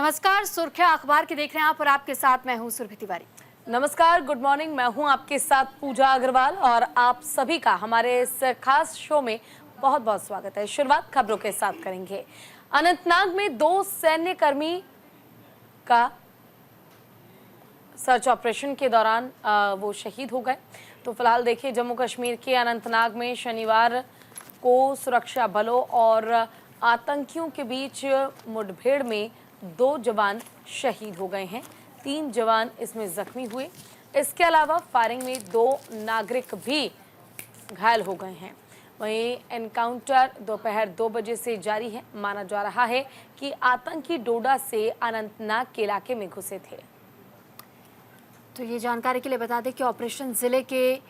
नमस्कार, सुर्खियां अखबार की देख रहे हैं आप और आपके साथ मैं हूं सुरभि तिवारी। नमस्कार, गुड मॉर्निंग। मैं हूं आपके साथ पूजा अग्रवाल और आप सभी का हमारे इस खास शो में बहुत बहुत स्वागत है। शुरुआत खबरों के साथ करेंगे। अनंतनाग में 2 सैन्यकर्मी का सर्च ऑपरेशन के दौरान वो शहीद हो गए। तो फिलहाल देखिए, जम्मू कश्मीर के अनंतनाग में शनिवार को सुरक्षा बलों और आतंकियों के बीच मुठभेड़ में 2 जवान शहीद हो गए हैं, 3 जवान इसमें जख्मी हुए। इसके अलावा फायरिंग में 2 नागरिक भी घायल हो गए हैं। वहीं एनकाउंटर दोपहर 2 बजे से जारी है। माना जा रहा है कि आतंकी डोडा से अनंतनाग के इलाके में घुसे थे। तो ये जानकारी के लिए बता दें कि ऑपरेशन जिले के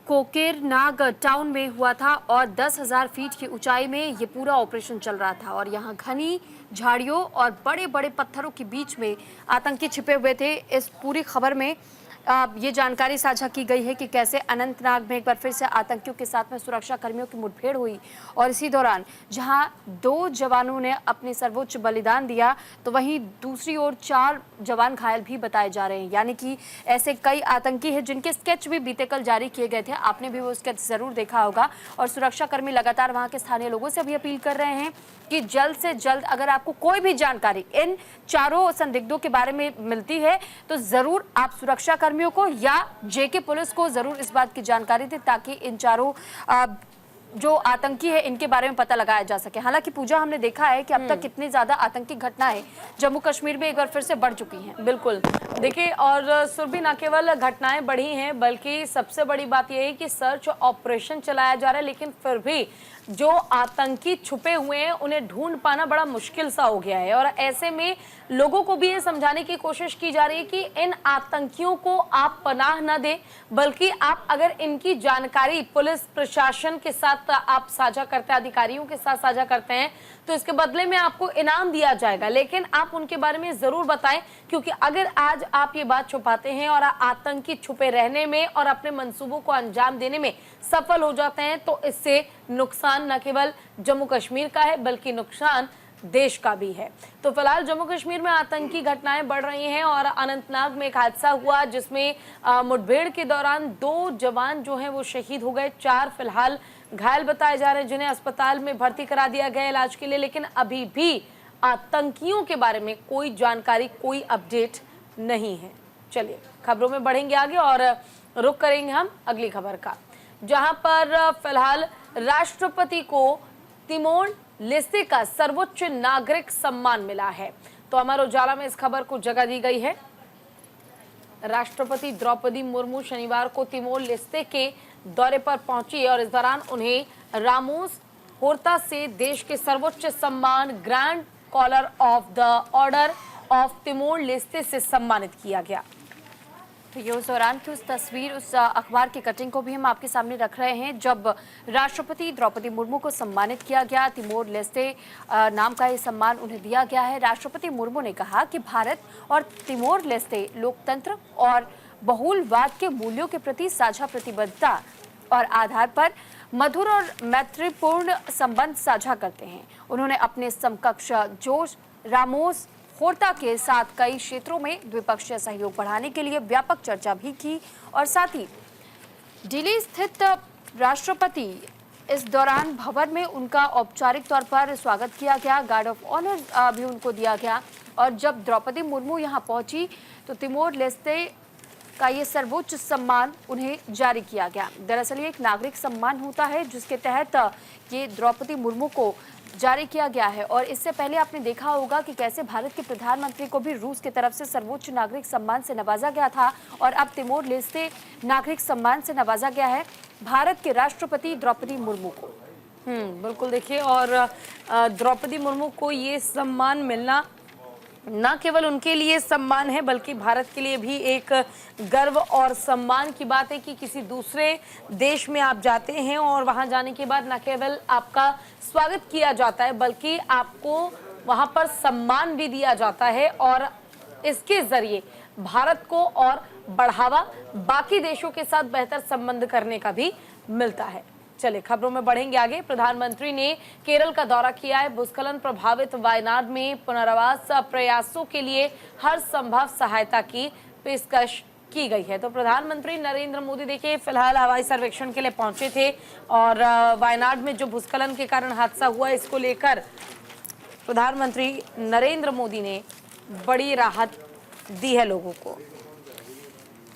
कोकेरनाग टाउन में हुआ था और 10,000 फीट की ऊंचाई में ये पूरा ऑपरेशन चल रहा था और यहाँ घनी झाड़ियों और बड़े बड़े पत्थरों के बीच में आतंकी छिपे हुए थे। इस पूरी खबर में ये जानकारी साझा की गई है कि कैसे अनंतनाग में एक बार फिर से आतंकियों के साथ में सुरक्षा कर्मियों की मुठभेड़ हुई और इसी दौरान जहां 2 जवानों ने अपने सर्वोच्च बलिदान दिया तो वहीं दूसरी ओर 4 जवान घायल भी बताए जा रहे हैं। यानी कि ऐसे कई आतंकी हैं जिनके स्केच भी बीते कल जारी किए गए थे। आपने भी वो स्केच जरूर देखा होगा और सुरक्षा कर्मी लगातार वहां के स्थानीय लोगों से भी अपील कर रहे हैं कि जल्द से जल्द अगर आपको कोई भी जानकारी इन 4 संदिग्धों के बारे में मिलती है तो जरूर आप सुरक्षा कर्मियों को या जेके पुलिस को जरूर इस बात की जानकारी दें ताकि इन 4 जो आतंकी है इनके बारे में पता लगाया जा सके। हालांकि पूजा, हमने देखा है कि अब तक कितनी ज्यादा आतंकी घटनाएं जम्मू कश्मीर में एक बार फिर से बढ़ चुकी हैं। बिल्कुल, देखिए, और सुरभि, न केवल घटनाएं बढ़ी हैं बल्कि सबसे बड़ी बात यह है कि सर्च ऑपरेशन चलाया जा रहा है, लेकिन फिर भी जो आतंकी छुपे हुए हैं उन्हें ढूंढ पाना बड़ा मुश्किल सा हो गया है। और ऐसे में लोगों को भी ये समझाने की कोशिश की जा रही है कि इन आतंकियों को आप पनाह न दें, बल्कि आप अगर इनकी जानकारी पुलिस प्रशासन के साथ आप साझा करते हैं, अधिकारियों के साथ साझा करते हैं, तो इसके बदले में आपको इनाम दिया जाएगा। लेकिन आप उनके बारे में जरूर बताएं, क्योंकि अगर आज आप ये बात छुपाते हैं और आतंकी छुपे रहने में और अपने मंसूबों को अंजाम देने में सफल हो जाते हैं तो इससे नुकसान न केवल जम्मू कश्मीर का है बल्कि नुकसान देश का भी है। तो फिलहाल जम्मू कश्मीर में आतंकी घटनाएं बढ़ रही हैं और अनंतनाग में एक हादसा हुआ जिसमें मुठभेड़ के दौरान 2 जवान जो हैं वो शहीद हो गए। 4 फिलहाल घायल बताए जा रहे हैं जिन्हें अस्पताल में भर्ती करा दिया गया इलाज के लिए। लेकिन अभी भी आतंकियों के बारे में कोई जानकारी, कोई अपडेट नहीं है। चलिए खबरों में बढ़ेंगे आगे और रुख करेंगे हम अगली खबर का, जहां पर फिलहाल राष्ट्रपति को तिमोर लेस्ते का सर्वोच्च नागरिक सम्मान मिला है। तो अमर उजाला में इस खबर को जगह दी गई है। राष्ट्रपति द्रौपदी मुर्मू शनिवार को तिमोर लेस्ते के दौरे पर पहुंची और इस दौरान उन्हें रामोस होर्ता से देश के सर्वोच्च सम्मान grand collar of the order of Timor Leste से सम्मानित किया गया। तो ये उस दौरान की उस तस्वीर, उस अखबार की कटिंग को भी हम आपके सामने रख रहे हैं जब राष्ट्रपति द्रौपदी मुर्मू को सम्मानित किया गया। तिमोर लेस्ते नाम का ये सम्मान उन्हें दिया गया है। राष्ट्रपति मुर्मू ने कहा कि भारत और तिमोर लेस्ते लोकतंत्र और बहुलवाद के मूल्यों के प्रति साझा प्रतिबद्धता और आधार पर मधुर और मैत्रीपूर्ण संबंध साझा करते हैं। उन्होंने अपने समकक्ष जोश रामोस होर्ता के साथ कई क्षेत्रों में द्विपक्षीय सहयोग बढ़ाने के लिए व्यापक चर्चा भी की और साथ ही दिल्ली स्थित राष्ट्रपति इस दौरान भवन में उनका औपचारिक तौर पर स्वागत किया गया। गार्ड ऑफ ऑनर भी उनको दिया गया और जब द्रौपदी मुर्मू यहां पहुंची तो तिमोर लेस्ते का ये सर्वोच्च सम्मान उन्हें जारी किया गया। दरअसल ये एक नागरिक सम्मान होता है जिसके तहत ये द्रौपदी मुर्मू को जारी किया गया है। और इससे पहले आपने देखा होगा कि कैसे भारत के प्रधानमंत्री को भी रूस की तरफ से सर्वोच्च नागरिक सम्मान से नवाजा गया था और अब तिमोर लेस्ते नागरिक सम्मान से नवाजा गया है भारत के राष्ट्रपति द्रौपदी मुर्मू को। बिल्कुल, देखिए, और द्रौपदी मुर्मू को ये सम्मान मिलना न केवल उनके लिए सम्मान है बल्कि भारत के लिए भी एक गर्व और सम्मान की बात है कि किसी दूसरे देश में आप जाते हैं और वहां जाने के बाद न केवल आपका स्वागत किया जाता है बल्कि आपको वहां पर सम्मान भी दिया जाता है और इसके जरिए भारत को और बढ़ावा बाकी देशों के साथ बेहतर संबंध करने का भी मिलता है। चले खबरों में बढ़ेंगे आगे। प्रधानमंत्री ने केरल का दौरा किया है। भूस्खलन प्रभावित वायनाड में पुनर्वास प्रयासों के लिए हर संभव सहायता की पेशकश की गई है। तो प्रधानमंत्री नरेंद्र मोदी देखिए फिलहाल हवाई सर्वेक्षण के लिए पहुंचे थे और वायनाड में जो भूस्खलन के कारण हादसा हुआ इसको लेकर प्रधानमंत्री नरेंद्र मोदी ने बड़ी राहत दी है लोगों को।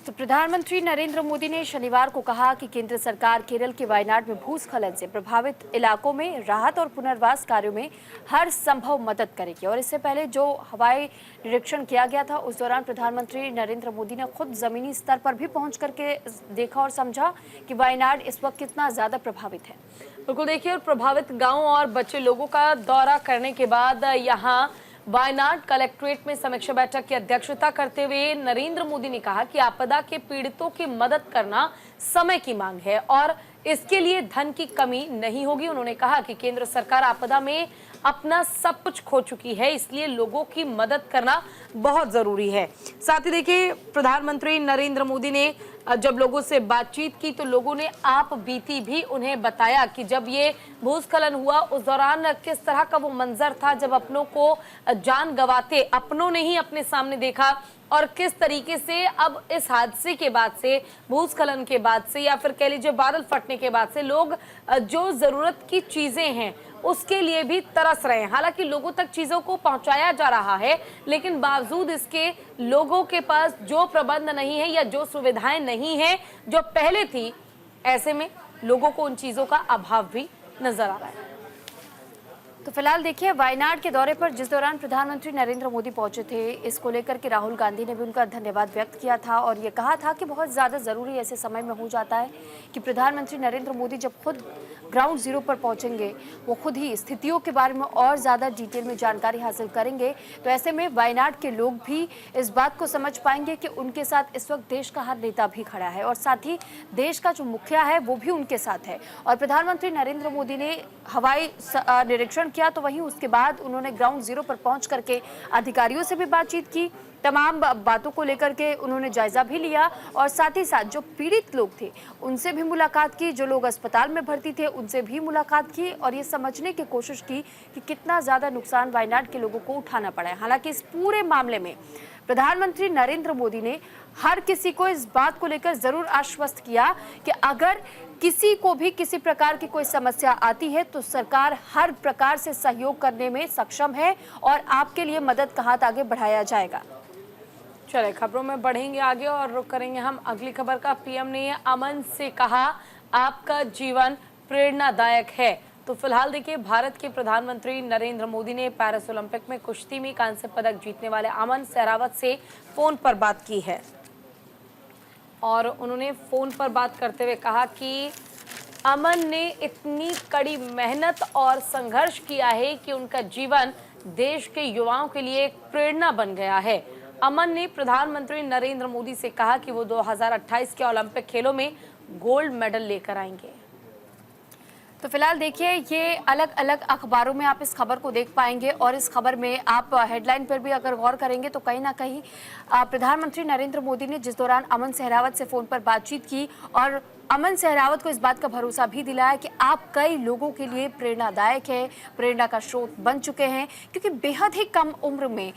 तो प्रधानमंत्री नरेंद्र मोदी ने शनिवार को कहा कि केंद्र सरकार केरल के वायनाड में भूस्खलन से प्रभावित इलाकों में राहत और पुनर्वास कार्यों में हर संभव मदद करेगी। और इससे पहले जो हवाई निरीक्षण किया गया था उस दौरान प्रधानमंत्री नरेंद्र मोदी ने खुद जमीनी स्तर पर भी पहुंच करके देखा और समझा कि वायनाड इस वक्त कितना ज्यादा प्रभावित है। बिल्कुल देखिए, और प्रभावित गाँव और बचे लोगों का दौरा करने के बाद यहाँ वायनाड कलेक्ट्रेट में समीक्षा बैठक की अध्यक्षता करते हुए नरेंद्र मोदी ने कहा कि आपदा के पीड़ितों की मदद करना समय की मांग है और इसके लिए धन की कमी नहीं होगी। उन्होंने कहा कि केंद्र सरकार आपदा में अपना सब कुछ खो चुकी है, इसलिए लोगों की मदद करना बहुत जरूरी है। साथ ही देखिए प्रधानमंत्री नरेंद्र मोदी ने जब लोगों से बातचीत की तो लोगों ने आप बीती भी उन्हें बताया कि जब ये भूस्खलन हुआ उस दौरान किस तरह का वो मंजर था जब अपनों को जान गंवाते अपनों ने ही अपने सामने देखा और किस तरीके से अब इस हादसे के बाद से, भूस्खलन के बाद से या फिर कह लीजिए बादल फटने के बाद से लोग जो जरूरत की चीजें हैं उसके लिए भी तरस रहे हैं। हालांकि लोगों तक चीजों को पहुंचाया जा रहा है लेकिन बावजूद इसके लोगों के पास जो प्रबंध नहीं है या जो सुविधाएं नहीं है जो पहले थी, ऐसे में लोगों को उन चीजों का अभाव भी नजर आ रहा है। तो फिलहाल देखिए वायनाड के दौरे पर जिस दौरान प्रधानमंत्री नरेंद्र मोदी पहुंचे थे इसको लेकर के राहुल गांधी ने भी उनका धन्यवाद व्यक्त किया था और ये कहा था कि बहुत ज़्यादा ज़रूरी ऐसे समय में हो जाता है कि प्रधानमंत्री नरेंद्र मोदी जब खुद ग्राउंड जीरो पर पहुंचेंगे वो खुद ही स्थितियों के बारे में और ज़्यादा डिटेल में जानकारी हासिल करेंगे। तो ऐसे में वायनाड के लोग भी इस बात को समझ पाएंगे कि उनके साथ इस वक्त देश का हर नेता भी खड़ा है और साथ ही देश का जो मुखिया है वो भी उनके साथ है। और प्रधानमंत्री नरेंद्र मोदी ने हवाई निरीक्षण किया तो वहीं उसके बाद उन्होंने ग्राउंड जीरो पर पहुंच करके अधिकारियों से भी बातचीत की, तमाम बातों को लेकर के उन्होंने जायजा भी लिया और साथ ही साथ जो पीड़ित लोग थे उनसे भी मुलाकात की, जो लोग अस्पताल में भर्ती थे उनसे भी मुलाकात की और ये समझने की कोशिश की कि कितना ज़्यादा नुकसान वायनाड के लोगों को उठाना पड़ा है। हालांकि इस पूरे मामले में प्रधानमंत्री नरेंद्र मोदी ने हर किसी को इस बात को लेकर जरूर आश्वस्त किया कि अगर किसी को भी किसी प्रकार की कोई समस्या आती है तो सरकार हर प्रकार से सहयोग करने में सक्षम है और आपके लिए मदद का हाथ आगे बढ़ाया जाएगा। चले खबरों में बढ़ेंगे आगे और रुक करेंगे हम अगली खबर का। पीएम ने अमन से कहा आपका जीवन प्रेरणादायक है। तो फिलहाल देखिए भारत के प्रधानमंत्री नरेंद्र मोदी ने पेरिस ओलंपिक में कुश्ती में कांस्य पदक जीतने वाले अमन सहरावत से फोन पर बात की है और उन्होंने फोन पर बात करते हुए कहा कि अमन ने इतनी कड़ी मेहनत और संघर्ष किया है कि उनका जीवन देश के युवाओं के लिए एक प्रेरणा बन गया है। अमन ने प्रधानमंत्री नरेंद्र मोदी से कहा कि वो 2028 के ओलंपिक खेलों में गोल्ड मेडल लेकर आएंगे। तो फिलहाल देखिए ये अलग अलग अखबारों में आप इस खबर को देख पाएंगे और इस खबर में आप हेडलाइन पर भी अगर गौर करेंगे तो कहीं ना कहीं प्रधानमंत्री नरेंद्र मोदी ने जिस दौरान अमन सहरावत से फ़ोन पर बातचीत की और अमन सहरावत को इस बात का भरोसा भी दिलाया कि आप कई लोगों के लिए प्रेरणादायक है, प्रेरणा का स्रोत बन चुके हैं क्योंकि बेहद ही कम उम्र में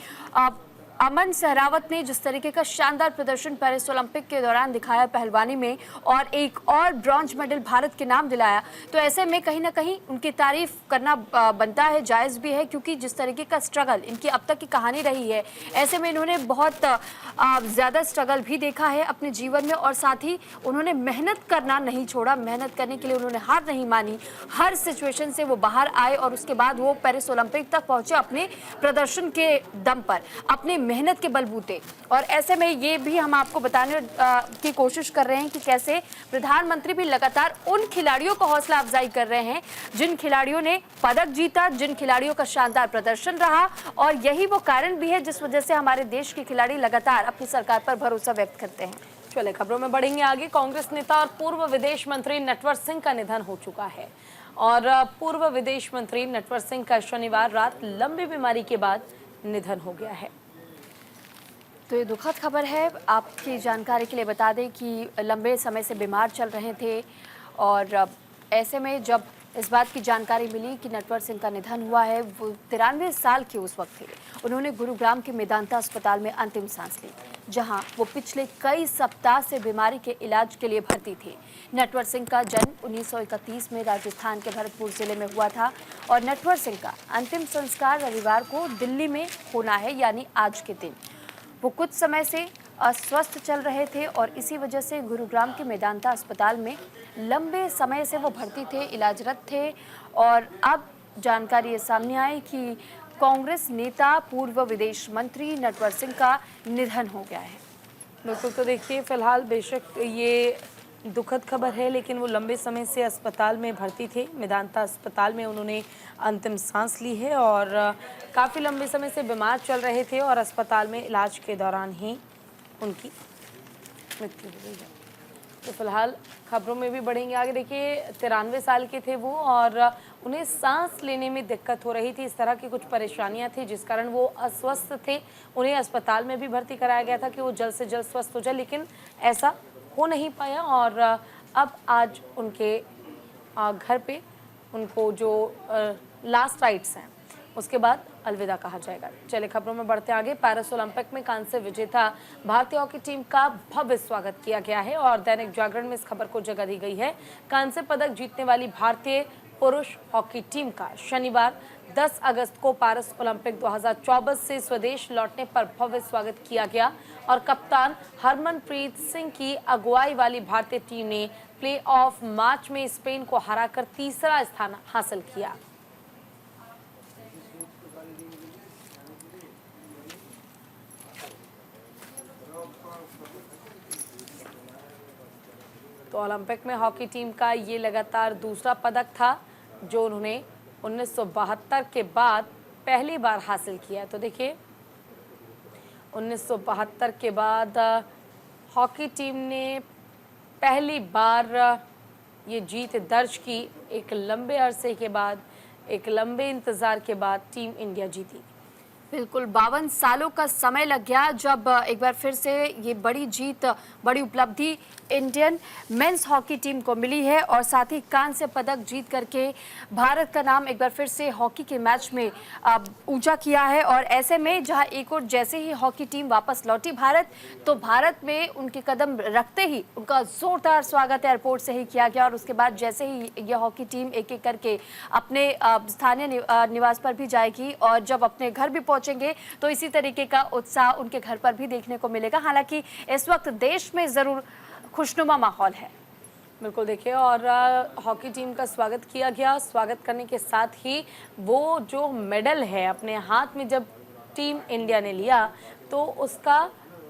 अमन सहरावत ने जिस तरीके का शानदार प्रदर्शन पेरिस ओलंपिक के दौरान दिखाया पहलवानी में और एक और ब्रॉन्ज मेडल भारत के नाम दिलाया, तो ऐसे में कहीं ना कहीं उनकी तारीफ करना बनता है, जायज़ भी है क्योंकि जिस तरीके का स्ट्रगल इनकी अब तक की कहानी रही है, ऐसे में इन्होंने बहुत ज़्यादा स्ट्रगल भी देखा है अपने जीवन में और साथ ही उन्होंने मेहनत करना नहीं छोड़ा, मेहनत करने के लिए उन्होंने हार नहीं मानी, हर सिचुएशन से वो बाहर आए और उसके बाद वो पेरिस ओलंपिक तक पहुँचे अपने प्रदर्शन के दम पर, अपने मेहनत के बलबूते। और ऐसे में ये भी हम आपको बताने की कोशिश कर रहे हैं कि कैसे प्रधानमंत्री भी लगातार उन खिलाड़ियों को हौसला अफजाई कर रहे हैं जिन खिलाड़ियों ने पदक जीता, जिन खिलाड़ियों का शानदार प्रदर्शन रहा और यही वो कारण भी है जिस वजह से हमारे देश के खिलाड़ी लगातार अपनी सरकार पर भरोसा व्यक्त करते हैं। चले खबरों में बढ़ेंगे आगे। कांग्रेस नेता और पूर्व विदेश मंत्री नटवर सिंह का निधन हो चुका है और पूर्व विदेश मंत्री नटवर सिंह का शनिवार रात लंबी बीमारी के बाद निधन हो गया है। तो ये दुखद खबर है। आपकी जानकारी के लिए बता दें कि लंबे समय से बीमार चल रहे थे और ऐसे में जब इस बात की जानकारी मिली कि नटवर सिंह का निधन हुआ है, वो 93 साल के उस वक्त थे। उन्होंने गुरुग्राम के मेदांता अस्पताल में अंतिम सांस ली, जहां वो पिछले कई सप्ताह से बीमारी के इलाज के लिए भर्ती थे। नटवर सिंह का जन्म 1931 में राजस्थान के भरतपुर जिले में हुआ था और नटवर सिंह का अंतिम संस्कार रविवार को दिल्ली में होना है, यानी आज के दिन। वो कुछ समय से अस्वस्थ चल रहे थे और इसी वजह से गुरुग्राम के मेदांता अस्पताल में लंबे समय से वो भर्ती थे, इलाजरत थे। और अब जानकारी ये सामने आई कि कांग्रेस नेता पूर्व विदेश मंत्री नटवर सिंह का निधन हो गया है। बिल्कुल, तो देखिए फिलहाल बेशक ये दुखद खबर है, लेकिन वो लंबे समय से अस्पताल में भर्ती थे। मेदांता अस्पताल में उन्होंने अंतिम सांस ली है और काफ़ी लंबे समय से बीमार चल रहे थे और अस्पताल में इलाज के दौरान ही उनकी मृत्यु हो गई है। तो फिलहाल खबरों में भी बढ़ेंगे आगे। देखिए 93 साल के थे वो और उन्हें सांस लेने में दिक्कत हो रही थी, इस तरह की कुछ परेशानियां थी जिस कारण वो अस्वस्थ थे। उन्हें अस्पताल में भी भर्ती कराया गया था कि वो जल्द से जल्द स्वस्थ हो जाए, लेकिन ऐसा हो नहीं पाया और अब आज उनके घर पे उनको जो लास्ट राइट्स हैं उसके बाद अलविदा कहा जाएगा। चलिए खबरों में बढ़ते आगे। पेरिस ओलंपिक में कांस्य विजेता भारतीय हॉकी टीम का भव्य स्वागत किया गया है और दैनिक जागरण में इस खबर को जगह दी गई है। कांस्य पदक जीतने वाली भारतीय पुरुष हॉकी टीम का शनिवार 10 अगस्त को पेरिस ओलंपिक 2024 से स्वदेश लौटने पर भव्य स्वागत किया गया और कप्तान हरमनप्रीत सिंह की अगुवाई वाली भारतीय टीम ने प्ले ऑफ मैच में स्पेन को हराकर तीसरा स्थान हासिल किया। तो ओलंपिक में हॉकी टीम का ये लगातार दूसरा पदक था जो उन्होंने 1972 के बाद पहली बार हासिल किया। तो देखिए 1972 के बाद हॉकी टीम ने पहली बार ये जीत दर्ज की। एक लंबे अरसे के बाद, एक लंबे इंतज़ार के बाद टीम इंडिया जीती। बिल्कुल 52 सालों का समय लग गया जब एक बार फिर से ये बड़ी जीत, बड़ी उपलब्धि इंडियन मेंस हॉकी टीम को मिली है और साथ ही कांस्य पदक जीत करके भारत का नाम एक बार फिर से हॉकी के मैच में ऊंचा किया है। और ऐसे में जहां एक और जैसे ही हॉकी टीम वापस लौटी भारत, तो भारत में उनके कदम रखते ही उनका जोरदार स्वागत एयरपोर्ट से ही किया गया और उसके बाद जैसे ही यह हॉकी टीम एक एक करके अपने स्थानीय निवास पर भी जाएगी और जब अपने घर भी पहुंचेंगे तो इसी तरीके का उत्साह उनके घर पर भी देखने को मिलेगा। हालांकि इस वक्त देश में जरूर खुशनुमा माहौल है। बिल्कुल देखिए, और हॉकी टीम का स्वागत किया गया। स्वागत करने के साथ ही वो जो मेडल है अपने हाथ में जब टीम इंडिया ने लिया तो उसका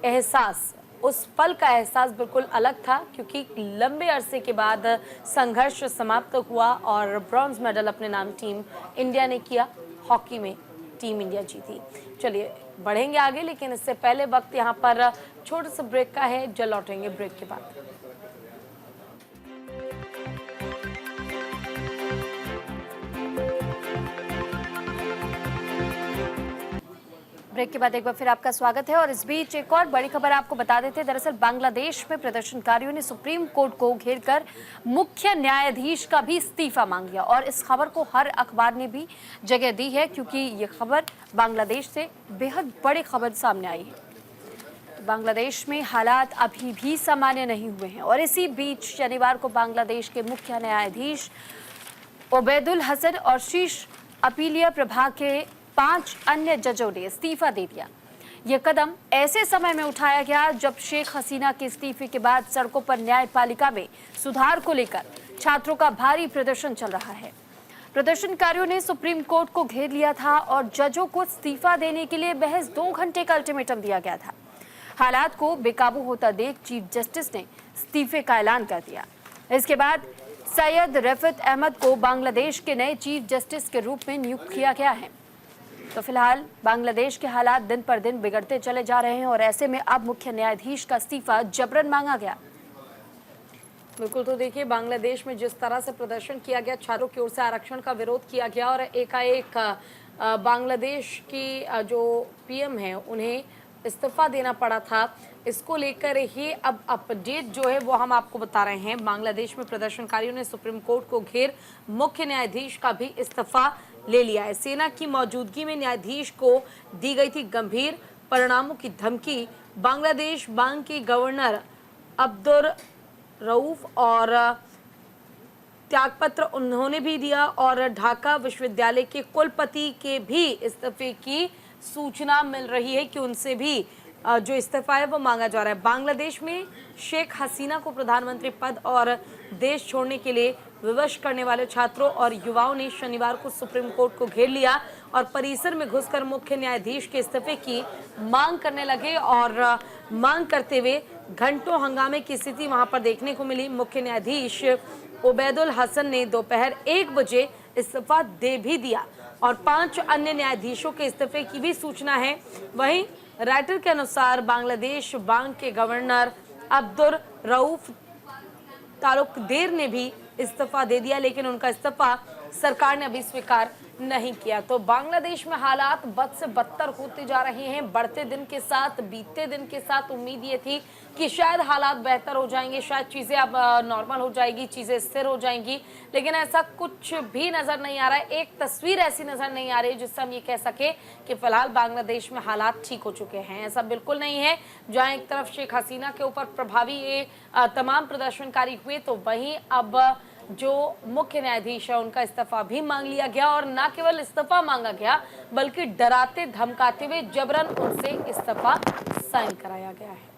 एहसास, उस पल का एहसास बिल्कुल अलग था, क्योंकि लंबे अरसे के बाद संघर्ष समाप्त हुआ और ब्रॉन्ज मेडल अपने नाम टीम इंडिया ने किया। हॉकी में टीम इंडिया जीती। चलिए बढ़ेंगे आगे, लेकिन इससे पहले वक्त यहाँ पर छोटे से ब्रेक का है, जल्द लौटेंगे ब्रेक के बाद। ब्रेक के बाद एक बार फिर आपका स्वागत है और इस बीच एक और बड़ी खबर आपको बता देते हैं। दरअसल बांग्लादेश में प्रदर्शनकारियों ने सुप्रीम कोर्ट को घेरकर मुख्य न्यायाधीश का भी इस्तीफा मांग लिया और इस खबर को हर अखबार ने भी जगह दी है, क्योंकि ये खबर बांग्लादेश से बेहद बड़ी खबर सामने आई है। बांग्लादेश में हालात अभी भी सामान्य नहीं हुए हैं और इसी बीच शनिवार को बांग्लादेश के मुख्य न्यायाधीश ओबैदुल हसन और शीर्ष अपीलीय प्रभाग के 5 अन्य जजों ने इस्तीफा दे दिया। यह कदम ऐसे समय में उठाया गया जब शेख हसीना के इस्तीफे के बाद सड़कों पर न्यायपालिका में सुधार को लेकर छात्रों का भारी प्रदर्शन चल रहा है। प्रदर्शनकारियों ने सुप्रीम कोर्ट को घेर लिया था और जजों को इस्तीफा देने के लिए महज 2 घंटे का अल्टीमेटम दिया गया था। हालात को बेकाबू होता देख चीफ जस्टिस ने इस्तीफे का ऐलान कर दिया। इसके बाद सैयद रफत अहमद को बांग्लादेश के नए चीफ जस्टिस के रूप में नियुक्त किया गया है। तो फिलहाल बांग्लादेश के हालात दिन पर दिन बिगड़ते चले जा रहे हैं और ऐसे में अब मुख्य न्यायाधीश का इस्तीफा जबरन मांगा गया। बिल्कुल, तो देखिए बांग्लादेश में जिस तरह से प्रदर्शन किया गया, छात्रों की ओर से आरक्षण का विरोध किया गया और एकाएक बांग्लादेश की जो पीएम है उन्हें इस्तीफा देना पड़ा था। इसको लेकर ही अब अपडेट जो है वो हम आपको बता रहे हैं। बांग्लादेश में प्रदर्शनकारियों ने सुप्रीम कोर्ट को घेर मुख्य न्यायाधीश का भी इस्तीफा ले लिया है। सेना की मौजूदगी में न्यायाधीश को दी गई थी गंभीर परिणामों की धमकी। बांग्लादेश बैंक के गवर्नर अब्दुल रऊफ और त्यागपत्र उन्होंने भी दिया और ढाका विश्वविद्यालय के कुलपति के भी इस्तीफे की सूचना मिल रही है कि उनसे भी जो इस्तीफा है वो मांगा जा रहा है। बांग्लादेश में शेख हसीना को प्रधानमंत्री पद और देश छोड़ने के लिए विवश करने वाले छात्रों और युवाओं ने शनिवार को सुप्रीम कोर्ट को घेर लिया और परिसर में घुसकर मुख्य न्यायाधीश के इस्तीफे की मांग करने लगे और मांग करते हुए घंटों हंगामे की स्थिति वहां पर देखने को मिली। मुख्य न्यायाधीश उबैदुल हसन ने दोपहर 1 बजे इस्तीफा दे भी दिया और 5 अन्य न्यायाधीशों के इस्तीफे की भी सूचना है। वहीं राइटर के अनुसार बांग्लादेश बैंक के गवर्नर अब्दुल रऊफ तालुकदेर ने भी इस्तीफा दे दिया, लेकिन उनका इस्तीफा सरकार ने अभी स्वीकार नहीं किया। तो बांग्लादेश में हालात बद से बदतर होते जा रहे हैं। बढ़ते दिन के साथ, बीतते दिन के साथ उम्मीद ये थी कि शायद हालात बेहतर हो जाएंगे, शायद चीज़ें अब नॉर्मल हो जाएगी, चीज़ें स्थिर हो जाएंगी, लेकिन ऐसा कुछ भी नज़र नहीं आ रहा है। एक तस्वीर ऐसी नज़र नहीं आ रही है जिससे हम ये कह सके कि फिलहाल बांग्लादेश में हालात ठीक हो चुके हैं। ऐसा बिल्कुल नहीं है। जहाँ एक तरफ शेख हसीना के ऊपर प्रभावी ये तमाम प्रदर्शनकारी हुए, तो वहीं अब जो मुख्य न्यायाधीश है उनका इस्तीफा भी मांग लिया गया और न केवल इस्तीफा मांगा गया बल्कि डराते धमकाते हुए जबरन उनसे इस्तीफा साइन कराया गया है।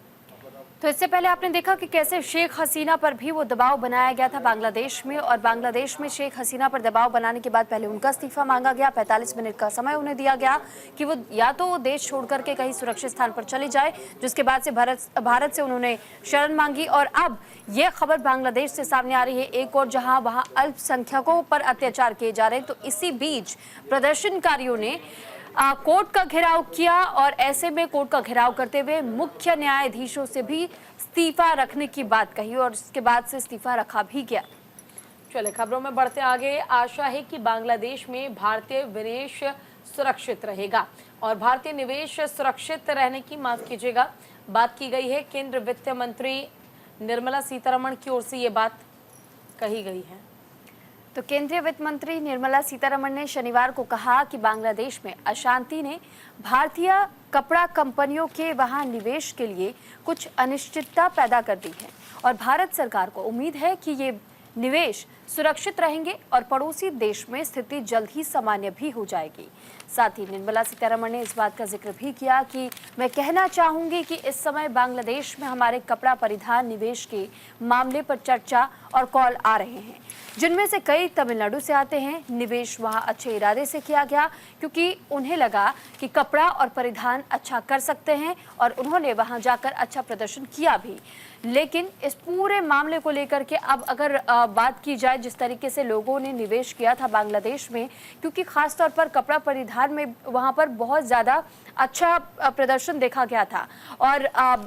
तो इससे पहले आपने देखा कि कैसे शेख हसीना पर भी वो दबाव बनाया गया था बांग्लादेश में, और बांग्लादेश में शेख हसीना पर दबाव बनाने के बाद पहले उनका इस्तीफा मांगा गया। 45 मिनट का समय उन्हें दिया गया कि वो या तो देश छोड़ करके कहीं सुरक्षित स्थान पर चले जाए, जिसके बाद से भारत से उन्होंने शरण मांगी। और अब ये खबर बांग्लादेश से सामने आ रही है एक और, जहां वहां अल्पसंख्यकों पर अत्याचार किए जा रहे हैं। तो इसी बीच प्रदर्शनकारियों ने कोर्ट का घेराव किया और ऐसे में कोर्ट का घेराव करते हुए मुख्य न्यायाधीशों से भी इस्तीफा रखने की बात कही और इसके बाद से इस्तीफा रखा भी गया। चले खबरों में बढ़ते आगे। आशा है कि बांग्लादेश में भारतीय विनिवेश सुरक्षित रहेगा और भारतीय निवेश सुरक्षित रहने की माफ कीजिएगा बात की गई है। केंद्रीय वित्त मंत्री निर्मला सीतारमण की ओर से ये बात कही गई है। तो केंद्रीय वित्त मंत्री निर्मला सीतारमण ने शनिवार को कहा कि बांग्लादेश में अशांति ने भारतीय कपड़ा कंपनियों के वहां निवेश के लिए कुछ अनिश्चितता पैदा कर दी है और भारत सरकार को उम्मीद है कि ये निवेश सुरक्षित रहेंगे और पड़ोसी देश में स्थिति जल्द ही सामान्य भी हो जाएगी। साथ ही निर्मला सीतारमण ने इस बात का जिक्र भी किया कि मैं कहना चाहूंगी कि इस समय बांग्लादेश में हमारे कपड़ा परिधान निवेश के मामले पर चर्चा और कॉल आ रहे हैं, जिनमें से कई तमिलनाडु से आते हैं। निवेश वहां अच्छे इरादे से किया गया क्योंकि उन्हें लगा कि कपड़ा और परिधान अच्छा कर सकते हैं और उन्होंने वहां जाकर अच्छा प्रदर्शन किया भी। लेकिन इस पूरे मामले को लेकर के अब अगर बात की जाए, जिस तरीके से लोगों ने निवेश किया था बांग्लादेश में, क्योंकि खासतौर पर कपड़ा परिधान में वहां पर बहुत ज़्यादा अच्छा प्रदर्शन देखा गया था और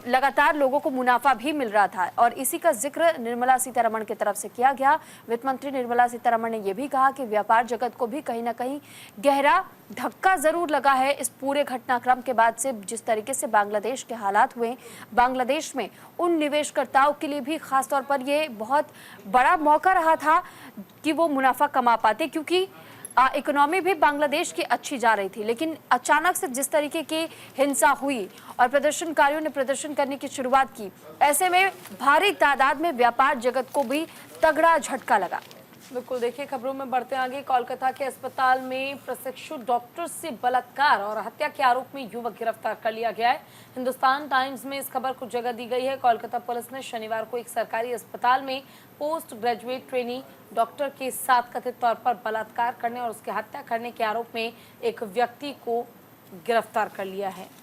लगातार लोगों को मुनाफा भी मिल रहा था और इसी का जिक्र निर्मला सीतारमण की तरफ से किया गया। वित्त मंत्री निर्मला सीतारमण ने यह भी कहा कि व्यापार जगत को भी कहीं ना कहीं गहरा धक्का जरूर लगा है इस पूरे घटनाक्रम के बाद से, जिस तरीके से बांग्लादेश के हालात हुए। बांग्लादेश में उन निवेशकर्ताओं के लिए भी खासतौर पर ये बहुत बड़ा मौका रहा था कि वो मुनाफा कमा पाते, क्योंकि इकोनॉमी भी बांग्लादेश की अच्छी जा रही थी। लेकिन अचानक से जिस तरीके की हिंसा हुई और प्रदर्शनकारियों ने प्रदर्शन करने की शुरुआत की, ऐसे में भारी तादाद में व्यापार जगत को भी तगड़ा झटका लगा। बिल्कुल, देखिए खबरों में बढ़ते आगे। कोलकाता के अस्पताल में प्रशिक्षु डॉक्टर से बलात्कार और हत्या के आरोप में युवक गिरफ्तार कर लिया गया है। हिंदुस्तान टाइम्स में इस खबर को जगह दी गई है। कोलकाता पुलिस ने शनिवार को एक सरकारी अस्पताल में पोस्ट ग्रेजुएट ट्रेनी डॉक्टर के साथ कथित तौर पर बलात्कार करने और उसकी हत्या करने के आरोप में एक व्यक्ति को गिरफ्तार कर लिया है।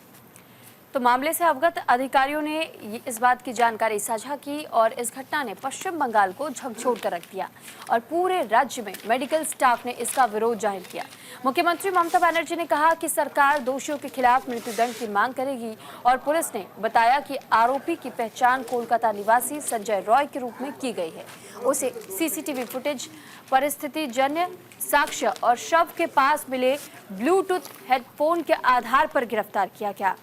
तो मामले से अवगत अधिकारियों ने इस बात की जानकारी साझा की और इस घटना ने पश्चिम बंगाल को झकझोर कर रख दिया और पूरे राज्य में मेडिकल स्टाफ ने इसका विरोध जाहिर किया। मुख्यमंत्री ममता बनर्जी ने कहा कि सरकार दोषियों के खिलाफ मृत्युदंड की मांग करेगी और पुलिस ने बताया कि आरोपी की पहचान कोलकाता निवासी संजय रॉय के रूप में की गई है। उसे सीसीटीवी फुटेज, परिस्थिति जन्य साक्ष्य और शव के पास मिले ब्लूटूथ हेडफोन के आधार पर गिरफ्तार किया गया।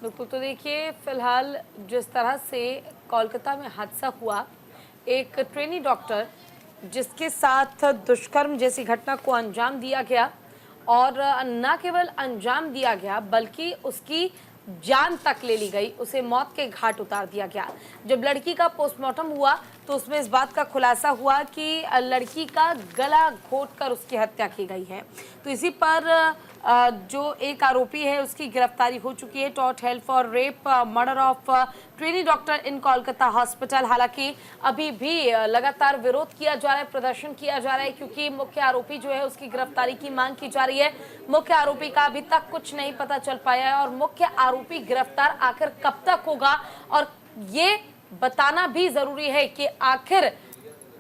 बिल्कुल, तो देखिए फिलहाल जिस तरह से कोलकाता में हादसा हुआ, एक ट्रेनी डॉक्टर जिसके साथ दुष्कर्म जैसी घटना को अंजाम दिया गया और न केवल अंजाम दिया गया बल्कि उसकी जान तक ले ली गई, उसे मौत के घाट उतार दिया गया। जब लड़की का पोस्टमार्टम हुआ तो उसमें इस बात का खुलासा हुआ कि लड़की का गला घोंटकर उसकी हत्या की गई है। तो इसी पर जो एक आरोपी है उसकी गिरफ्तारी हो चुकी है। Tort held for rape murder of trainee doctor in Kolkata hospital. हालांकि अभी भी लगातार विरोध किया जा रहा है, प्रदर्शन किया जा रहा है, क्योंकि मुख्य आरोपी जो है उसकी गिरफ्तारी की मांग की जा रही है। मुख्य आरोपी का अभी तक कुछ नहीं पता चल पाया है और मुख्य आरोपी गिरफ्तार आखिर कब तक होगा, और ये बताना भी जरूरी है कि आखिर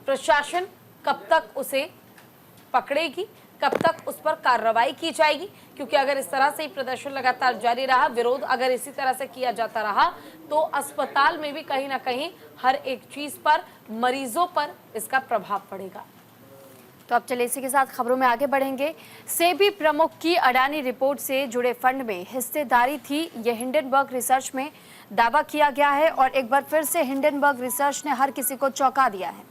प्रशासन कब तक उसे पकड़ेगी, कब तक उस पर कार्रवाई की जाएगी। क्योंकि अगर इस तरह से ही प्रदर्शन लगातार जारी रहा, विरोध अगर इसी तरह से किया जाता रहा, तो अस्पताल में भी कहीं ना कहीं हर एक चीज पर, मरीजों पर इसका प्रभाव पड़ेगा। तो अब चलिए इसी के साथ खबरों में आगे बढ़ेंगे। सेबी प्रमुख की अडानी रिपोर्ट से जुड़े फंड में हिस्सेदारी थी, यह हिंडनबर्ग रिसर्च में दावा किया गया है और एक बार फिर से हिंडनबर्ग रिसर्च ने हर किसी को चौंका दिया है।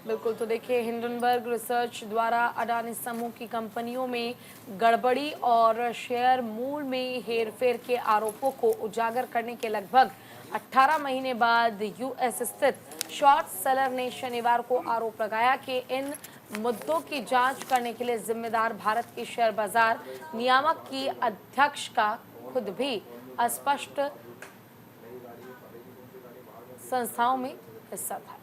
बिल्कुल, तो देखिए हिंडनबर्ग रिसर्च द्वारा अडानी समूह की कंपनियों में गड़बड़ी और शेयर मूल में हेरफेर के आरोपों को उजागर करने के लगभग 18 महीने बाद यूएस स्थित शॉर्ट सेलर ने शनिवार को आरोप लगाया कि इन मुद्दों की जांच करने के लिए जिम्मेदार भारत के शेयर बाजार नियामक की अध्यक्ष का खुद भी अस्पष्ट संस्थाओं में हिस्सा था।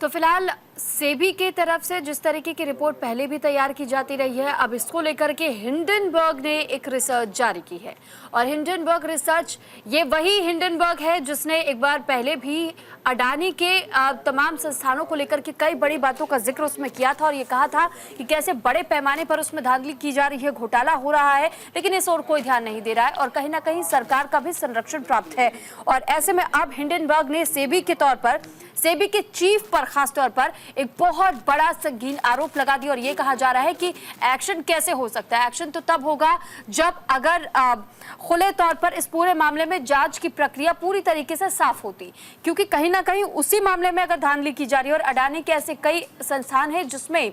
तो फिलहाल सेबी की तरफ से जिस तरीके की रिपोर्ट पहले भी तैयार की जाती रही है, अब इसको लेकर के हिंडनबर्ग ने एक रिसर्च जारी की है। और हिंडनबर्ग रिसर्च, ये वही हिंडनबर्ग है जिसने एक बार पहले भी अडानी के तमाम संस्थानों को लेकर के कई बड़ी बातों का जिक्र उसमें किया था और ये कहा था कि कैसे बड़े पैमाने पर उसमें धांधली की जा रही है, घोटाला हो रहा है, लेकिन इस ओर कोई ध्यान नहीं दे रहा है और कहीं ना कहीं सरकार का भी संरक्षण प्राप्त है। और ऐसे में अब हिंडनबर्ग ने सेबी के तौर पर, सेबी के चीफ पर खास तौर पर एक बहुत बड़ा संगीन आरोप लगा दिया और ये कहा जा रहा है कि एक्शन कैसे हो सकता है। एक्शन तो तब होगा जब अगर खुले तौर पर इस पूरे मामले में जांच की प्रक्रिया पूरी तरीके से साफ होती, क्योंकि कहीं ना कहीं उसी मामले में अगर धांधली की जा रही है और अडानी के ऐसे कई संस्थान हैं जिसमें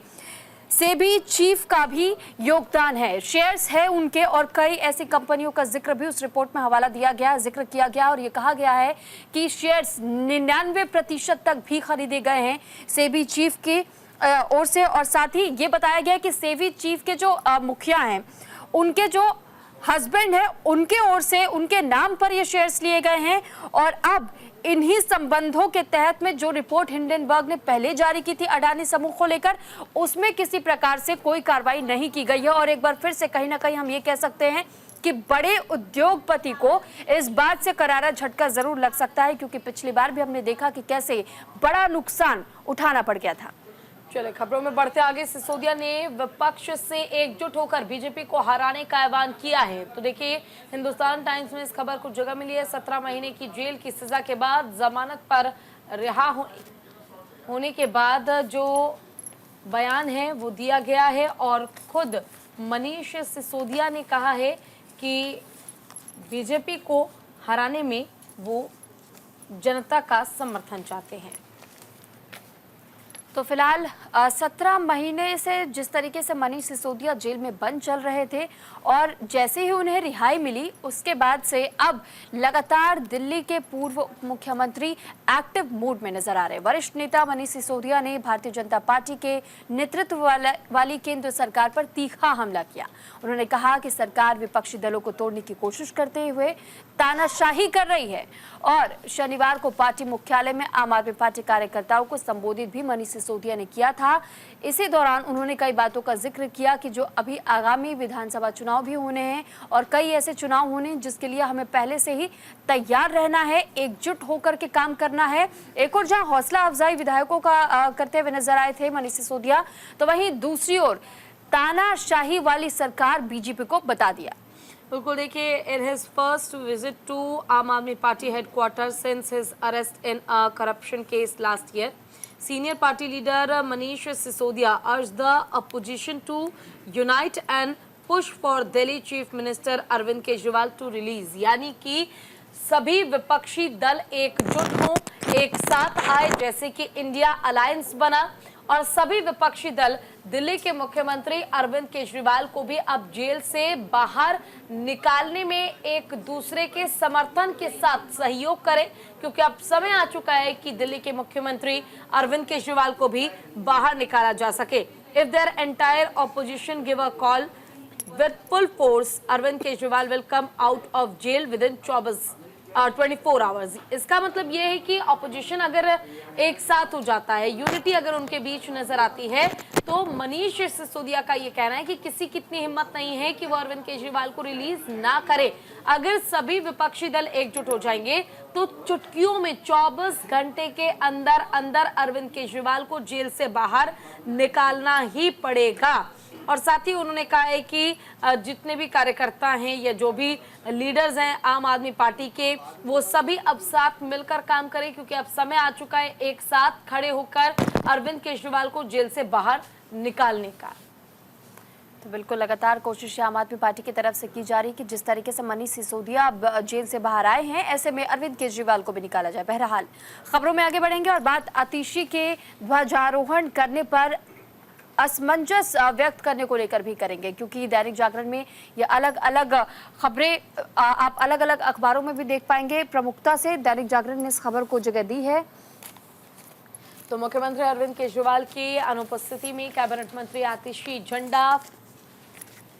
सेबी चीफ का भी योगदान है, शेयर्स है उनके, और कई ऐसी कंपनियों का जिक्र भी उस रिपोर्ट में हवाला दिया गया, जिक्र किया गया और ये कहा गया है कि शेयर्स 99% तक भी खरीदे गए हैं सेबी चीफ की ओर से। और साथ ही ये बताया गया कि सेबी चीफ के जो मुखिया हैं, उनके जो हस्बैंड है, उनके ओर से उनके नाम पर ये शेयर्स लिए गए हैं। और अब इन्हीं संबंधों के तहत में जो रिपोर्ट हिंडनबर्ग ने पहले जारी की थी अडानी समूह को लेकर, उसमें किसी प्रकार से कोई कार्रवाई नहीं की गई है। और एक बार फिर से कहीं ना कहीं हम ये कह सकते हैं कि बड़े उद्योगपति को इस बात से करारा झटका जरूर लग सकता है, क्योंकि पिछली बार भी हमने देखा कि कैसे बड़ा नुकसान उठाना पड़ गया था। चले खबरों में बढ़ते आगे। सिसोदिया ने विपक्ष से एकजुट होकर बीजेपी को हराने का ऐलान किया है। तो देखिए हिंदुस्तान टाइम्स में इस खबर को जगह मिली है। 17 महीने की जेल की सजा के बाद जमानत पर रिहा होने के बाद जो बयान है वो दिया गया है और खुद मनीष सिसोदिया ने कहा है कि बीजेपी को हराने में वो जनता का समर्थन चाहते हैं। तो फिलहाल 17 महीने से जिस तरीके से मनीष सिसोदिया जेल में बंद चल रहे थे और जैसे ही उन्हें रिहाई मिली उसके बाद से अब लगातार दिल्ली के पूर्व मुख्यमंत्री एक्टिव मूड में नजर आ रहे हैं। वरिष्ठ नेता मनीष सिसोदिया ने भारतीय जनता पार्टी के नेतृत्व वाली केंद्र सरकार पर तीखा हमला किया। उन्होंने कहा कि सरकार विपक्षी दलों को तोड़ने की कोशिश करते हुए तानाशाही कर रही है। और शनिवार को पार्टी मुख्यालय में आम आदमी पार्टी कार्यकर्ताओं को संबोधित भी मनीष सिसोदिया ने किया था। इसी दौरान उन्होंने कई बातों का जिक्र किया कि जो अभी आगामी विधानसभा चुनाव भी होने हैं और कई ऐसे चुनाव होने हैं जिसके लिए हमें पहले से ही तैयार रहना है, एकजुट होकर के काम करना है। एक और जहां हौसला अफजाई विधायकों का करते हुए नजर आए थे मनीष सिसोदिया, तो वहीं दूसरी ओर तानाशाही वाली सरकार बीजेपी को बता दिया। बिल्कुल देखिए, in his first visit to Aam Aadmi Party headquarter since his arrest in a corruption case last year, senior party leader Manish Sisodia urged the opposition to unite and push for Delhi chief minister Arvind Kejriwal to release, यानी कि सभी विपक्षी दल एकजुट हों, एक साथ आए, जैसे कि इंडिया अलायंस बना और सभी विपक्षी दल दिल्ली के मुख्यमंत्री अरविंद केजरीवाल को भी अब जेल से बाहर निकालने में एक दूसरे के समर्थन के साथ सहयोग करें, क्योंकि अब समय आ चुका है कि दिल्ली के मुख्यमंत्री अरविंद केजरीवाल को भी बाहर निकाला जा सके। If their entire opposition give a call with full force, Arvind Kejriwal will come out of jail within 24 hours। इसका मतलब ये है कि ऑपोजिशन अगर एक साथ हो जाता है, यूनिटी अगर उनके बीच नजर आती है, तो मनीष सिसोदिया का ये कहना है कि किसी की इतनी हिम्मत नहीं है कि वो अरविंद केजरीवाल को रिलीज ना करे। अगर सभी विपक्षी दल एकजुट हो जाएंगे तो चुटकियों में 24 घंटे के अंदर अंदर अरविंद केजरीवाल को जेल से बाहर निकालना ही पड़ेगा। और साथ ही उन्होंने कहा है कि जितने भी कार्यकर्ता हैं या जो भी लीडर्स हैं आम आदमी पार्टी के, वो सभी अब साथ मिलकर काम करें, क्योंकि अब समय आ चुका है एक साथ खड़े होकर अरविंद केजरीवाल को जेल से बाहर निकालने का। तो बिल्कुल लगातार कोशिश आम आदमी पार्टी की तरफ से की जा रही कि जिस तरीके से मनीष सिसोदिया अब जेल से बाहर आए हैं, ऐसे में अरविंद केजरीवाल को भी निकाला जाए। बहरहाल खबरों में आगे बढ़ेंगे और बात आतिशी के ध्वजारोहण करने पर असमंजस व्यक्त करने को लेकर भी करेंगे, क्योंकि दैनिक जागरण में ये अलग अलग खबरें आप अलग अलग अखबारों में भी देख पाएंगे। प्रमुखता से दैनिक जागरण ने इस खबर को जगह दी है। तो मुख्यमंत्री अरविंद केजरीवाल की अनुपस्थिति में कैबिनेट मंत्री आतिशी झंडा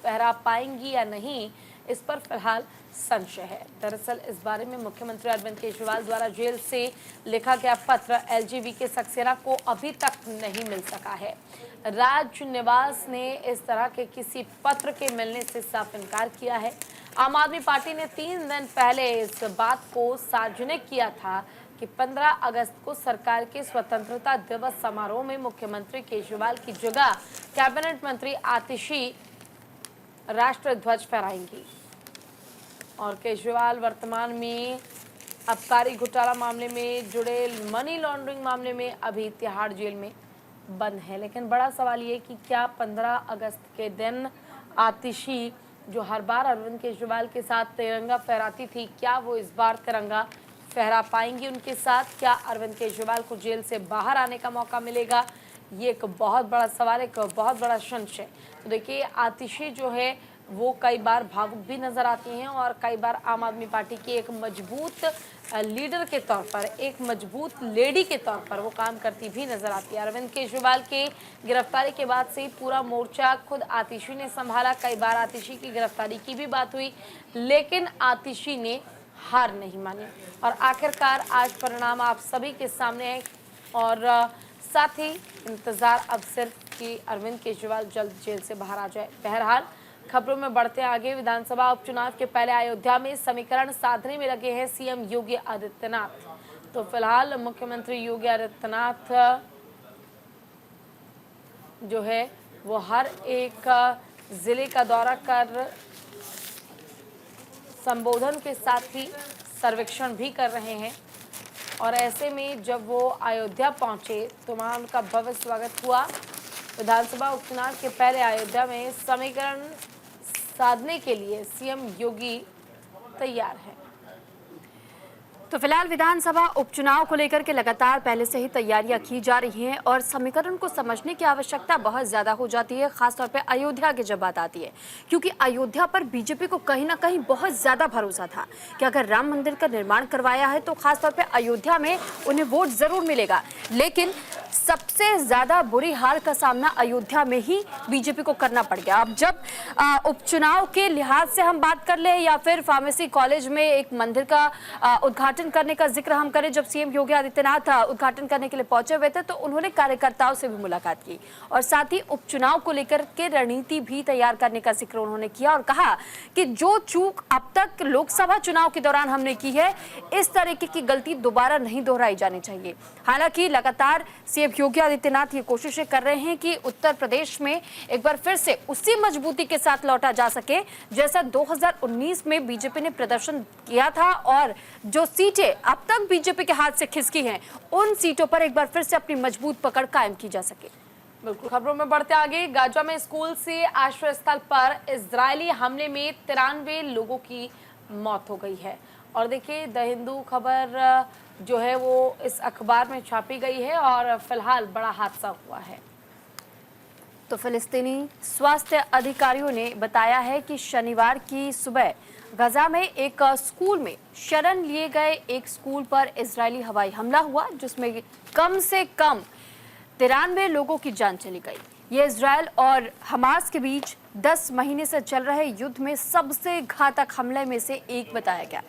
फहरा पाएंगी या नहीं, इस पर फिलहाल संशय है। दरअसल इस बारे में मुख्यमंत्री अरविंद केजरीवाल द्वारा जेल से लिखा गया पत्र एलजीबी के सक्सेना को अभी तक नहीं मिल सका है। राज निवास ने इस तरह के किसी पत्र के मिलने से साफ इनकार किया है। आम आदमी पार्टी ने 3 दिन पहले इस बात को सार्वजनिक किया था कि 15 अगस्त को सरकार के स्वतंत्रता दिवस समारोह में मुख्यमंत्री केजरीवाल की जगह कैबिनेट मंत्री आतिशी राष्ट्र ध्वज फहराएंगी। और केजरीवाल वर्तमान में आबकारी घोटाला मामले में जुड़े मनी लॉन्ड्रिंग मामले में अभी तिहाड़ जेल में बंद है। लेकिन बड़ा सवाल ये कि क्या 15 अगस्त के दिन आतिशी जो हर बार अरविंद केजरीवाल के साथ तिरंगा फहराती थी, क्या वो इस बार तिरंगा फहरा पाएंगी उनके साथ? क्या अरविंद केजरीवाल को जेल से बाहर आने का मौका मिलेगा? ये एक बहुत बड़ा सवाल, एक बहुत बड़ा संशय। तो देखिए, आतिशी जो है वो कई बार भावुक भी नजर आती हैं और कई बार आम आदमी पार्टी की एक मजबूत लीडर के तौर पर, एक मजबूत लेडी के तौर पर वो काम करती भी नजर आती है। अरविंद केजरीवाल के गिरफ्तारी के बाद से पूरा मोर्चा खुद आतिशी ने संभाला। कई बार आतिशी की गिरफ्तारी की भी बात हुई, लेकिन आतिशी ने हार नहीं मानी और आखिरकार आज परिणाम आप सभी के सामने है। और साथ ही इंतजार अब सिर्फ कि अरविंद केजरीवाल जल्द जेल से बाहर आ जाए। बहरहाल खबरों में बढ़ते आगे, विधानसभा उपचुनाव के पहले अयोध्या में समीकरण साधने में लगे हैं सीएम योगी आदित्यनाथ। तो फिलहाल मुख्यमंत्री योगी आदित्यनाथ जो है वो हर एक जिले का दौरा कर संबोधन के साथ ही सर्वेक्षण भी कर रहे हैं। और ऐसे में जब वो अयोध्या पहुंचे तो वहां उनका भव्य स्वागत हुआ। विधानसभा उपचुनाव के पहले अयोध्या में समीकरण साधने के लिए सीएम योगी तैयार है। तो फिलहाल विधानसभा उपचुनाव को लेकर के लगातार पहले से ही तैयारियां की जा रही हैं और समीकरण को समझने की आवश्यकता बहुत ज़्यादा हो जाती है, खासतौर पे अयोध्या की जब बात आती है, क्योंकि अयोध्या पर बीजेपी को कहीं ना कहीं बहुत ज़्यादा भरोसा था कि अगर राम मंदिर का निर्माण करवाया है तो खासतौर पे अयोध्या में उन्हें वोट ज़रूर मिलेगा। लेकिन सबसे ज़्यादा बुरी हार का सामना अयोध्या में ही बीजेपी को करना पड़ गया। अब जब उपचुनाव के लिहाज से हम बात कर लें या फिर फार्मेसी कॉलेज में एक मंदिर का उद्घाटन करने का जिक्र हम करें, जब सीएम योगी आदित्यनाथ उद्घाटन करने के लिए पहुंचे हुए थे तो उन्होंने कार्यकर्ताओं से भी मुलाकात की और साथ ही उपचुनाव को लेकर के रणनीति भी तैयार करने का जिक्र उन्होंने किया और कहा कि जो चूक अब तक लोकसभा चुनाव के दौरान हमने की है, इस तरीके की गलती दोबारा नहीं दोहराई जानी चाहिए। हालांकि लगातार सीएम योगी आदित्यनाथ ये कोशिशें कर रहे हैं कि उत्तर प्रदेश में एक बार फिर से उसी मजबूती के साथ लौटा जा सके जैसा 2019 में बीजेपी ने प्रदर्शन किया था और जो सीटें अब तक बीजेपी के हाथ से खिसकी हैं, उन सीटों पर एक बार फिर से अपनी मजबूत पकड़ कायम की जा सके। बिल्कुल, खबरों में बढ़ते आगे। गाजा में स्कूल से आश्रय स्थल पर इजरायली हमले में 93 लोगों की मौत हो गई है। और देखिए, द हिंदू खबर जो है वो इस अखबार में छापी गई है और फिलहाल बड़ा हादसा हुआ है। तो फिलिस्तीनी स्वास्थ्य अधिकारियों ने बताया है कि शनिवार की सुबह गजा में एक स्कूल में शरण लिए गए एक स्कूल पर इजरायली हवाई हमला हुआ, जिसमें कम से कम 93 लोगों की जान चली गई। ये इजरायल और हमास के बीच 10 महीने से चल रहे युद्ध में सबसे घातक हमले में से एक बताया गया।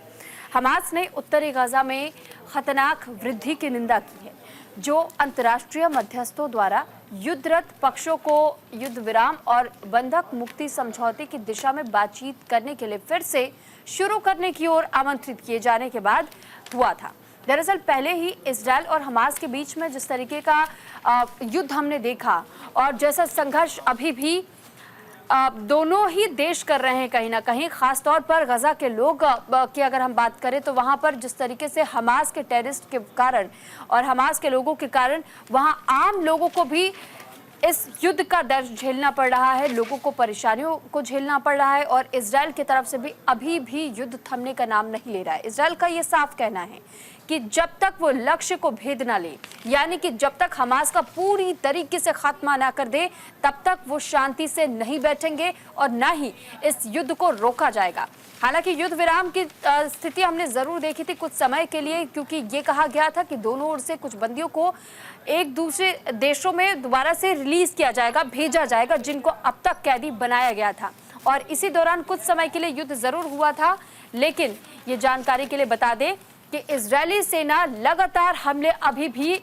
हमास ने उत्तरी गजा में खतरनाक वृद्धि की निंदा की है, जो अंतर्राष्ट्रीय मध्यस्थों द्वारा युद्धरत पक्षों को युद्ध विराम और बंधक मुक्ति समझौते की दिशा में बातचीत करने के लिए फिर से शुरू करने की ओर आमंत्रित किए जाने के बाद हुआ था। दरअसल पहले ही इजरायल और हमास के बीच में जिस तरीके का युद्ध हमने देखा और जैसा संघर्ष अभी भी दोनों ही देश कर रहे हैं कहीं ना कहीं, खास तौर पर गजा के लोग की अगर हम बात करें तो वहां पर जिस तरीके से हमास के टेररिस्ट के कारण और हमास के लोगों के कारण वहां आम लोगों को भी इस युद्ध का दर्द झेलना पड़ रहा है, लोगों को परेशानियों को झेलना पड़ रहा है और इजरायल की तरफ से भी अभी भी युद्ध थमने का नाम नहीं ले रहा है। इजरायल का ये साफ कहना है कि जब तक वो लक्ष्य को भेद ना ले, यानी कि जब तक हमास का पूरी तरीके से खात्मा ना कर दे, तब तक वो शांति से नहीं बैठेंगे और ना ही इस युद्ध को रोका जाएगा। हालांकि युद्ध विराम की स्थिति हमने जरूर देखी थी कुछ समय के लिए, क्योंकि ये कहा गया था कि दोनों ओर से कुछ बंदियों को एक दूसरे देशों में दोबारा से रिलीज किया जाएगा, भेजा जाएगा, जिनको अब तक कैदी बनाया गया था। और इसी दौरान कुछ समय के लिए युद्ध जरूर हुआ था, लेकिन ये जानकारी के लिए बता दें कि इजरायली सेना लगातार हमले अभी भी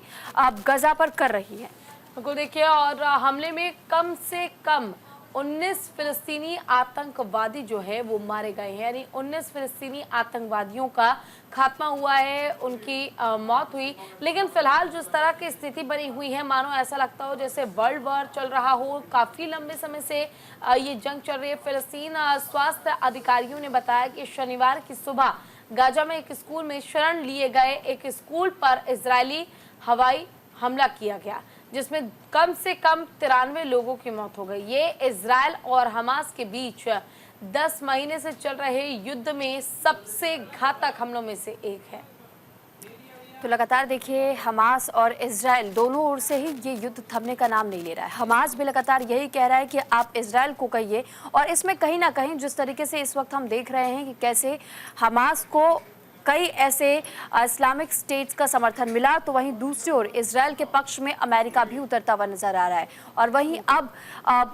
गजा पर कर रही है। बिल्कुल, देखिए, और हमले में कम से कम 19 फिलिस्तीनी आतंकवादी जो है वो मारे गए हैं, यानी 19 फिलिस्तीनी आतंकवादियों का खात्मा हुआ है, उनकी मौत हुई। लेकिन फिलहाल जिस तरह की स्थिति बनी हुई है, मानो ऐसा लगता हो जैसे वर्ल्ड वॉर चल रहा हो। काफ़ी लंबे समय से ये जंग चल रही है। फिलिस्तीन स्वास्थ्य अधिकारियों ने बताया कि शनिवार की सुबह गाजा में एक स्कूल में शरण लिए गए एक स्कूल पर इजरायली हवाई हमला किया गया, जिसमें कम से कम 93 लोगों की मौत हो गई। ये इजरायल और हमास के बीच 10 महीने से चल रहे युद्ध में सबसे घातक हमलों में से एक है। तो लगातार देखिए, हमास और इजरायल दोनों ओर से ही ये युद्ध थमने का नाम नहीं ले रहा है। हमास भी लगातार यही कह रहा है कि आप इजरायल को कहिए, और इसमें कहीं ना कहीं जिस तरीके से इस वक्त हम देख रहे हैं कि कैसे हमास को कई ऐसे इस्लामिक स्टेट्स का समर्थन मिला, तो वहीं दूसरी ओर इजरायल के पक्ष में अमेरिका भी उतरता हुआ नजर आ रहा है। और वहीं अब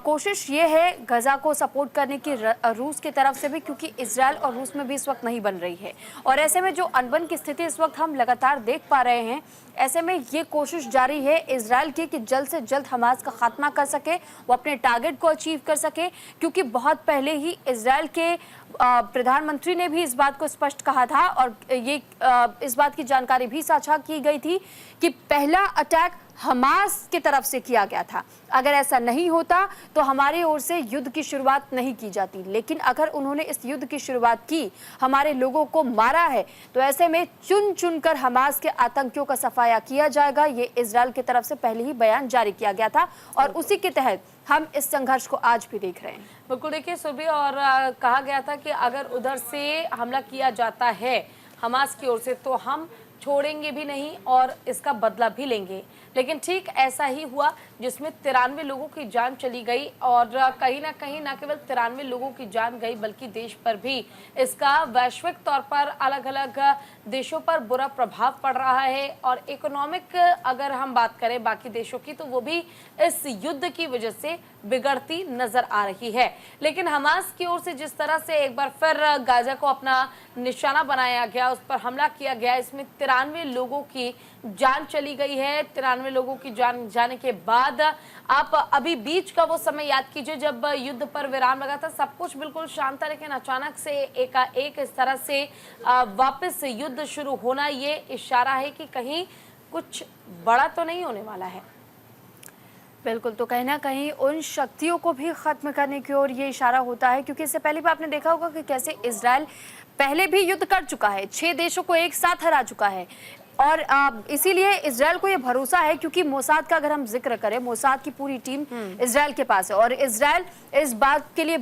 कोशिश ये है गजा को सपोर्ट करने की रूस की तरफ से भी, क्योंकि इजरायल और रूस में भी इस वक्त नहीं बन रही है। और ऐसे में जो अनबन की स्थिति इस वक्त हम लगातार देख पा रहे हैं, ऐसे में ये कोशिश जारी है इजरायल की कि जल्द से जल्द हमास का खात्मा कर सके, वो अपने टारगेट को अचीव कर सके। क्योंकि बहुत पहले ही इजरायल के प्रधानमंत्री ने भी इस बात को स्पष्ट कहा था और ये इस बात की जानकारी भी साझा की गई थी कि पहला अटैक हमास की तरफ से किया गया था। अगर ऐसा नहीं होता तो हमारी ओर से युद्ध की शुरुआत नहीं की जाती, लेकिन अगर उन्होंने इस युद्ध की शुरुआत की, हमारे लोगों को मारा है, तो ऐसे में चुन चुनकर हमास के आतंकियों का सफाया किया जाएगा। ये इजरायल की तरफ से पहले ही बयान जारी किया गया था और उसी के तहत हम इस संघर्ष को आज भी देख रहे हैं। बिल्कुल, देखिए सुरभि, और कहा गया था कि अगर उधर से हमला किया जाता है हमास की ओर से तो हम छोड़ेंगे भी नहीं और इसका बदला भी लेंगे। लेकिन ठीक ऐसा ही हुआ, जिसमें 93 लोगों की जान चली गई और कहीं ना कहीं न केवल 93 लोगों की जान गई, बल्कि देश पर भी इसका वैश्विक तौर पर अलग अलग देशों पर बुरा प्रभाव पड़ रहा है। और इकोनॉमिक अगर हम बात करें बाकी देशों की, तो वो भी इस युद्ध की वजह से बिगड़ती नजर आ रही है। लेकिन हमास की ओर से जिस तरह से एक बार फिर गाजा को अपना निशाना बनाया गया, उस पर हमला किया गया, इसमें 93 लोगों की जान चली गई है। 93 लोगों की जान जाने के बाद आप अभी बीच का वो समय याद कीजिए जब युद्ध पर विराम लगा था, सब कुछ बिल्कुल शांत था, लेकिन अचानक से एकाएक इस तरह से वापस युद्ध शुरू होना, ये इशारा है कि कहीं कुछ बड़ा तो नहीं होने वाला है। बिल्कुल, तो कहीं ना कहीं उन शक्तियों को भी खत्म करने की ओर ये इशारा होता है, क्योंकि इससे पहले भी आपने देखा होगा कि कैसे इजरायल पहले भी युद्ध कर चुका है, 6 देशों को एक साथ हरा चुका है। और इसीलिए इजराइल को ये भरोसा है, क्योंकि मोसाद का अगर हम जिक्र करें, मोसाद की पूरी टीम इजराइल के पास है और इजराइल इस बात के लिए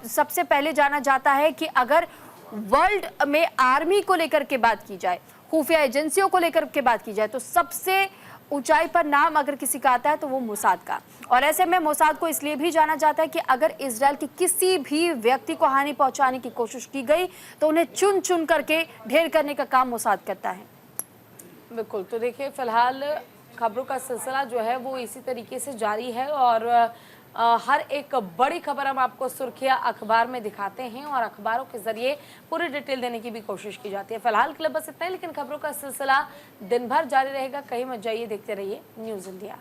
सबसे पहले जाना जाता है कि अगर वर्ल्ड में आर्मी को लेकर के बात की जाए, खुफिया एजेंसियों को लेकर के बात की जाए, तो सबसे ऊंचाई पर नाम अगर किसी का आता है तो वो मोसाद का। और ऐसे में मोसाद को इसलिए भी जाना जाता है कि अगर इजराइल के किसी भी व्यक्ति को हानि पहुंचाने की कोशिश की गई तो उन्हें चुन चुन करके ढेर करने का काम मोसाद करता है। बिल्कुल, तो देखिए फिलहाल खबरों का सिलसिला जो है वो इसी तरीके से जारी है और हर एक बड़ी खबर हम आपको सुर्खियां अखबार में दिखाते हैं और अखबारों के जरिए पूरी डिटेल देने की भी कोशिश की जाती है। फिलहाल के लिए बस इतना ही, लेकिन खबरों का सिलसिला दिन भर जारी रहेगा। कहीं मत जाइए, देखते रहिए न्यूज़ इंडिया।